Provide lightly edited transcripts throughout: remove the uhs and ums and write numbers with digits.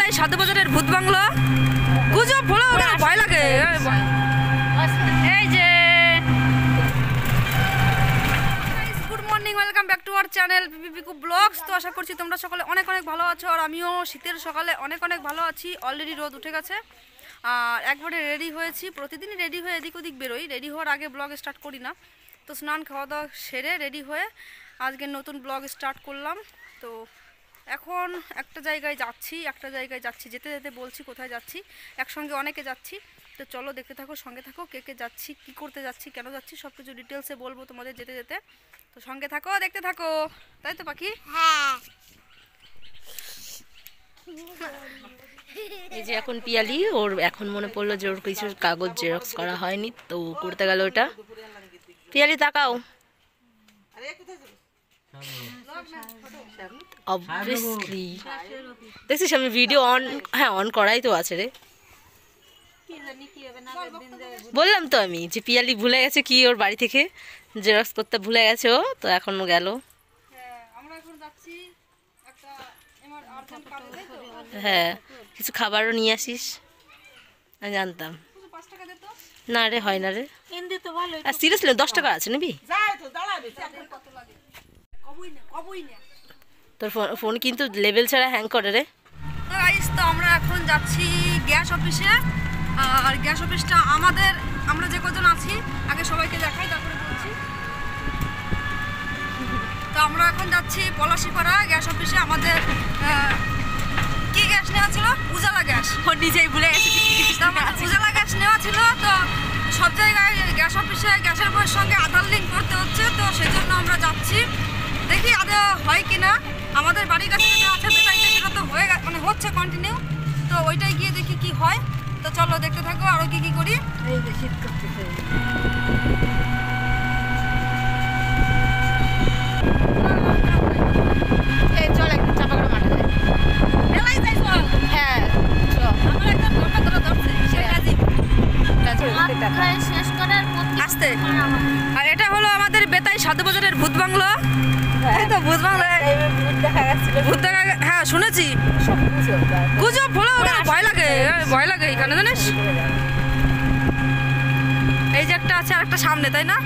বেতাই সাধুবাজারের ভূত বাংলা গুজব বলে ভয় লাগে। এই যে good morning, welcome back to our channel পিপিপিকু ব্লগস। তো আশা করছি তোমরা সকলে অনেক অনেক ভালো আছো, আর আমিও শীতের সকালে অনেক অনেক ভালো আছি। অলরেডি রোদ উঠে গেছে আর একবারে রেডি হয়েছি। প্রতিদিনই রেডি হয়ে এদিক ওদিক বেরোই, রেডি হওয়ার আগে ব্লগ স্টার্ট করি না। তো স্নান খাওয়া দাওয়া সেরে রেডি হয়ে আজকে নতুন ব্লগ স্টার্ট করলাম। তো এখন একটা জায়গায় যাচ্ছি, যেতে যেতে বলছি কোথায় যাচ্ছি। একসঙ্গে অনেকে যাচ্ছি, তো চলো দেখতে থাকো, সঙ্গে থাকো। কে কে যাচ্ছি, কি করতে যাচ্ছি, কেন যাচ্ছি, সব কিছু ডিটেলসে বলবো তোমাদের যেতে যেতে। তো সঙ্গে থাকো, দেখতে থাকো। তাই তো পাখি? হ্যাঁ। এই যে এখন পিয়ালি, ওর এখন মনে পড়লো যে ওর কিছু কাগজ জেরক্স করা হয়নি, তো করতে গেল ওটা। পিয়ালি তাকাও, অবভিয়াসলি দেখছিস আমি ভিডিও অন করাই তো আছে রে। বললাম তো আমি যে পিয়ালি ভুলে গেছে কি, ওর বাড়ি থেকে জেরক্স করতে ভুলে গেছে ও, তো এখনো গেল। হ্যাঁ, কিছু খাবারও নিয়ে আসিস, আমি জানতাম না রে, হয় না রে। আর সিরিয়াসলি 10 টাকা আছে নিবি? তোর ফোন কিন্তু লেভেল ছাড়া হ্যাং করে রে। তো আমরা এখন যাচ্ছি গ্যাস অফিসে, আর গ্যাস অফিসটা আমরা যে কজন আছি আগে সবাইকে দেখাই, তারপরে বলছি। তো আমরা এখন যাচ্ছি পলাশিপাড়া গ্যাস অফিসে। আমাদের কি গ্যাস নেওয়া ছিল? উজালা গ্যাস। নিজেই ভুলে গেছি উজালা গ্যাস নেওয়া ছিল। তো সব জায়গায় গ্যাস অফিসে গ্যাসের বইয়ের সঙ্গে আধার লিঙ্ক করতে হচ্ছে, তো সেই জন্য আমরা যাচ্ছি। দেখি আদৌ হয় কিনা। আমাদের বাড়ির কাছে যেটা আছে বেতাইতে, সেটা তো হচ্ছে কন্টিনিউ। তো ওইটাই গিয়ে দেখি কি হয়। তো চলো দেখতে থাকো আরো কি কি করি। এই যে শীত করতেছে। এই চল একটু চাপাগড়া মাঠে যাই। মেলায় যাই চল। হ্যাঁ চল। আমার একদম ঘন্টা ধরে ধরছে শেষ করার আসতে। আর এটা হলো আমাদের বেতাই সাধুবাজারের ভূত বাংলা। এই তো ভূত বাংলা, ভূত দেখা। হ্যাঁ শুনেছি, গুজব বলে ভয় লাগে এখানে, জানিস? এই যে একটা আছে আর একটা সামনে, তাই না?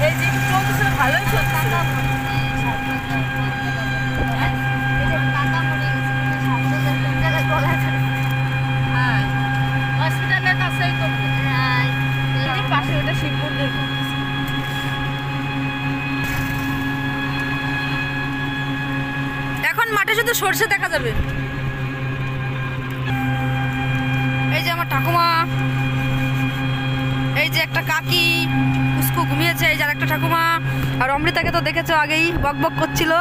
এই যে চলতেছে, ভালোই চলছে। হসপিটালের কাছেই তো পাশে, ওটা শিব মন্দির। এখন মাঠে শুধু সরষে দেখা যাবে। এই যে আমার ঠাকুমা, এই যে একটা কাকি উস্কো ঘুমিয়েছে, এই যে আরেকটা ঠাকুমা। আর অমৃতাকে তো দেখেছো আগেই বক বক করছিল।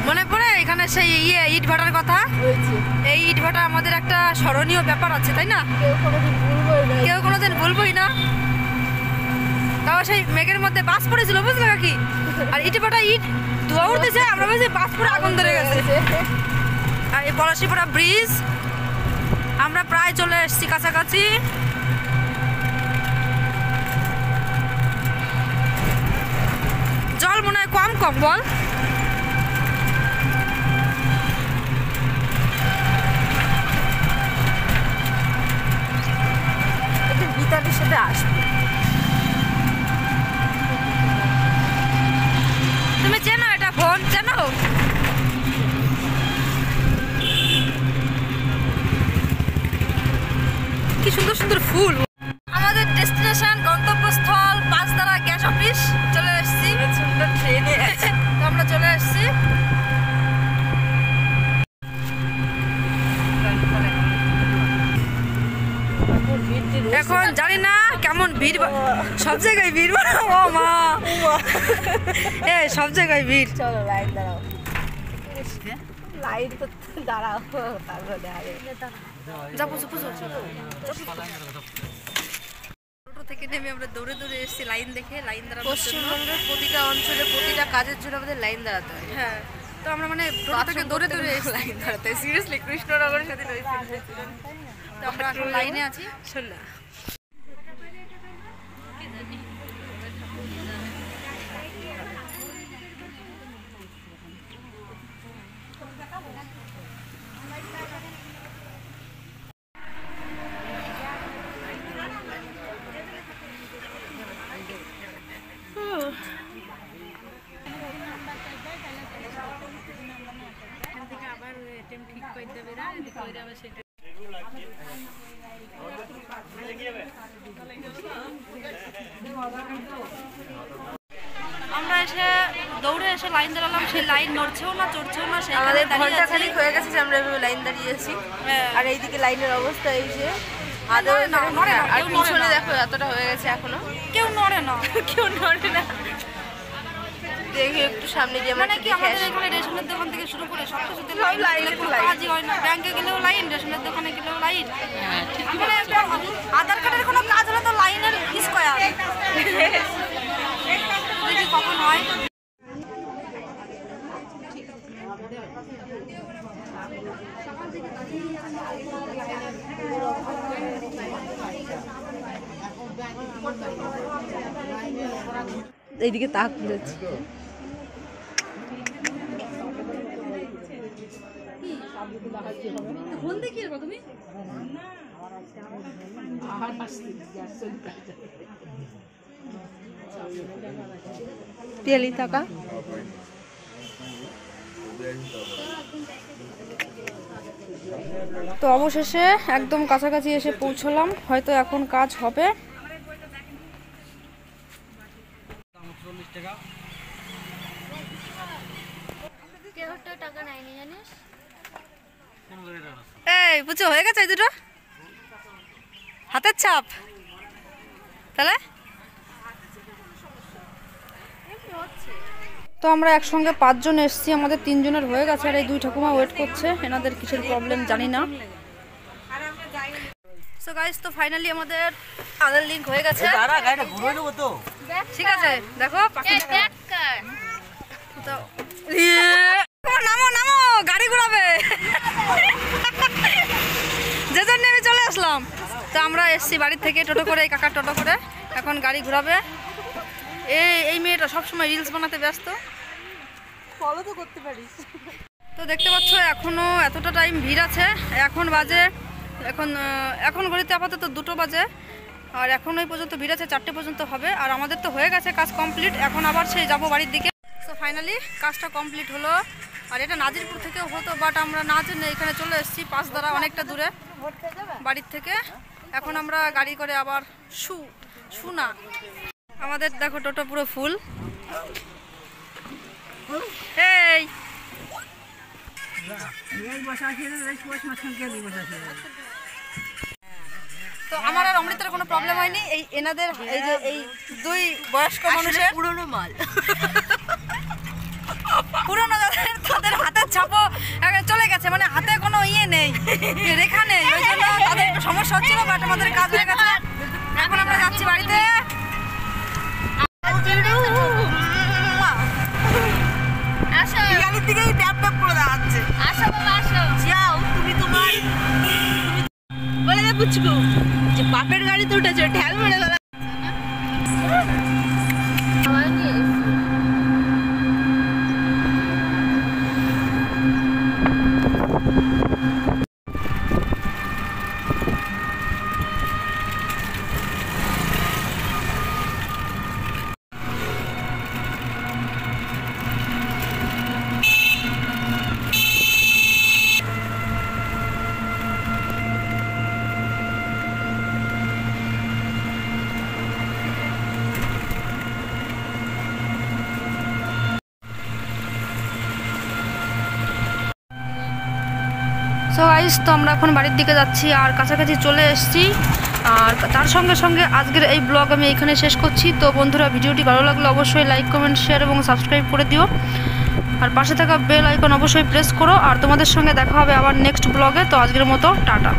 মনে পড়ে এখানে সেই ইট ভাটার কথা। এই ইট ভাটা আমাদের একটা স্মরণীয় ব্যাপার আছে, তাই না? কেউ কোনোদিন ভুলবই না। তাও সেই মেঘের মধ্যে বাস পড়েছিল, বুঝলে কাকি? আর ইট ভাটা ইট ধোয়া উঠতেছে, আমরা বলছি বাস পরে আগুন ধরে গেছে। আর এই পলাশিপাড়া ব্রিজ, আমরা প্রায় চলে এসেছি কাছাকাছি। জল মনে হয় কম বল। গীতাদের সাথে আসবে। তুমি চেনো এটা ফোন? চেনো? কি সুন্দর সুন্দর ফুল। আমাদের ডেস্টিনেশন, গন্তব্যস্থল পাঁচতারা গ্যাস অফিস চলে এসেছি। সুন্দর ট্রেনে তো আমরা চলে এসেছি। এখন জানি না কেমন ভিড় সব জায়গায় ভিড় ও মা এ সব জায়গায় ভিড়। চলো লাইন দাঁড়াও, লাইন তো দাঁড়াও তারপরে আরে যা পুষো পুষো। টোটো থেকে নেমে আমরা দৌড়ে দৌড়ে এসেছি লাইন দেখে, লাইন দাঁড়ানোর জন্য। পশ্চিমবঙ্গের প্রতিটা অঞ্চলে প্রতিটা কাজের জন্য আমাদের লাইন দাঁড়াতে হয়। হ্যাঁ, তো আমরা মানে টোটো থেকে দৌড়ে দৌড়ে এসেছি লাইন দাঁড়াতে হয়, সিরিয়াসলি কৃষ্ণনগরের সাথে তো আমরা এখন লাইনে আছি। শোন না, আমরা এসে দৌড়ে এসে লাইন দাঁড়ালাম, সেই লাইন নড়ছেও না চড়ছেও না, সেই আমাদের ঘন্টা খানিক হয়ে গেছে যে আমরা এভাবে লাইন দাঁড়িয়ে আছি। আর এইদিকে লাইনের অবস্থা এই যে আদৌ নড়ে না, নড়ে না, আর কেউ নড়ে পিছনে না। দেখো এতটা হয়ে গেছে এখনো কেউ নড়ে না। কেউ নড়ে না। দেখি একটু সামনে গিয়ে মানে কি আমাদের এখানে রেশনের দোকান থেকে শুরু করে সব কিছুতে লাইন, লাইনে কোনো লাইন। কাজই হয় না। ব্যাংকে গেলেও লাইন, রেশনের দোকানে গেলেও লাইন। মানে আধার কার্ডের কোনো কাজ হলে তো লাইনের স্কয়ার। দেখি কখন হয়। এইদিকে তাক যাচ্ছে। ফোন দেখি তুমি পিয়ালি টাকা তো অবশেষে একদম কাছাকাছি এসে পৌঁছলাম, হয়তো এখন কাজ হবে। টাকা নেয়নি জানিস? এই বুঝছো হয়ে গেছে এই দুটো হাতের ছাপ, তাহলে তো আমরা একসঙ্গে 5 জন এসেছি, আমাদের 3 জনের হয়ে গেছে আর এই 2 ঠাকুমা ওয়েট করছে, এনাদের কিসের প্রবলেম জানি না। সো গাইস, তো ফাইনালি আমাদের আধার লিংক হয়ে গেছে। ঠিক আছে, দেখো তো নামো নামো, গাড়ি ঘুরাবে যে জন্য আমি চলে আসলাম। তো আমরা এসছি বাড়ির থেকে টোটো করে, এই কাকার টোটো করে, এখন গাড়ি ঘুরাবে। এই মেয়েটা সবসময় রিলস বানাতে ব্যস্ত, ফলো তো করতে পারিস। তো দেখতে পাচ্ছ এখনও এতটা টাইম ভিড় আছে। এখন বাজে এখন ঘড়িতে আপাতত 2টো বাজে, আর এখন ওই পর্যন্ত ভিড় আছে, 4টে পর্যন্ত হবে। আর আমাদের তো হয়ে গেছে কাজ কমপ্লিট, এখন আবার সেই যাবো বাড়ির দিকে। তো ফাইনালি কাজটা কমপ্লিট হলো। আর এটা নাজিরপুর থেকেও হতো, বাট আমরা না জেনে এখানে চলে এসেছি, পাঁচদারা অনেকটা দূরে বাড়ির থেকে। এখন আমরা গাড়ি করে আবার শুনা আমাদের দেখো টোটো পুরো ফুল। এই তো আমার আর অমৃতের কোনো প্রবলেম হয়নি। এই এনাদের এই যে এই 2 বয়স্ক মানুষের পুরনো মাল, পুরনো তাদের হাতের ছাপও চলে গেছে, মানে হাতে কোনো নেই, রেখা নেই, ওই জন্য তাদের একটু সমস্যা হচ্ছিল, বাট আমাদের কাজ হয়ে গেছে। এখন আমরা যাচ্ছি বাড়িতে। আসো পিয়ালির দিকেই ট্যাপ ট্যাপ করে দাঁড়াচ্ছে। আসো বাবা আসো। যাও তুমি তোমার বলে দে পুচকু যে বাপের গাড়িতে উঠেছো, ঢ্যাল মেরে গেল। আমার নিয়ে সো গাইস, তো আমরা এখন বাড়ির দিকে যাচ্ছি আর কাছাকাছি চলে এসেছি। আর তার সঙ্গে সঙ্গে আজকের এই ব্লগ আমি এখানে শেষ করছি। তো বন্ধুরা, ভিডিওটি ভালো লাগলে অবশ্যই লাইক, কমেন্ট, শেয়ার এবং সাবস্ক্রাইব করে দিও। আর পাশে থাকা বেল আইকন অবশ্যই প্রেস করো। আর তোমাদের সঙ্গে দেখা হবে আবার নেক্সট ব্লগে। তো আজকের মতো টাটা।